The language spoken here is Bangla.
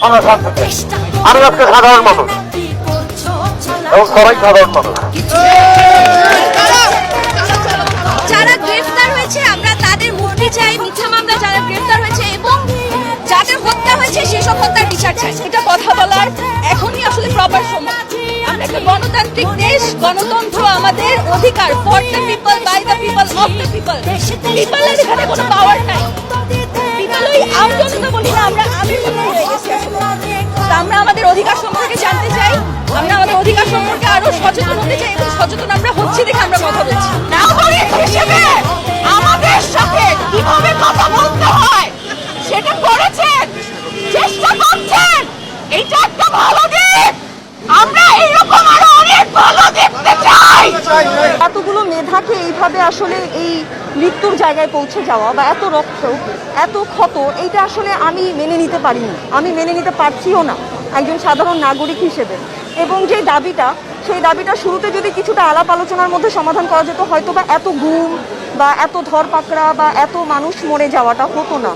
আমরা শান্তি চাই। আমি আজকে সাধারণ মানুষ এবং সবাই সাধারণ মানুষ। যারা গ্রেফতার হয়েছে আমরা তাদের মুক্তি চাই, মিথ্যা মামলা যারা গ্রেফতার হয়েছে এবং যাদের হত্যা হয়েছে সেসব হত্যার বিচার চাই। এটা কথা বলার এখনই আসলে প্রপার সময়। আমরা একটা গণতান্ত্রিক দেশ, গণতন্ত্র আমাদের অধিকার, for the people, by the people, of the people. পিপলের এখানে কোনো পাওয়ার নাই। পিপল ওই আমজনতা বলি না, আমরা আমির মতো হয়ে গেছি আসলে। তো আমরা আমাদের অধিকার সম্পর্কে জানতে চাই, আমরা আমাদের অধিকার সম্পর্কে আরো সচেতন হতে চাই এবং সচেতন আমরা হচ্ছি দেখে আমরা কথা বলছি। নাগরিক হিসেবে আমাদের সাথে কিভাবে কথা বলতে হয় সেটা করেছেন, চেষ্টা করছেন, এটা একটা ভালো দিক। আমরা এইরকম আরো অনেক ভালো দেখতে চাই। এতগুলো মেধাকে এইভাবে আসলে এই মৃত্যুর জায়গায় পৌঁছে যাওয়া বা এত রক্ত, এত ক্ষত, এইটা আসলে আমি মেনে নিতে পারিনি, আমি মেনে নিতে পারছিও না একজন সাধারণ নাগরিক হিসেবে। এবং যে দাবিটা, সেই দাবিটা শুরুতে যদি কিছুটা আলাপ আলোচনার মধ্যে সমাধান করা যেত, হয়তো বা এত গুম বা এত ধরপাকড়া বা এত মানুষ মরে যাওয়াটা হতো না।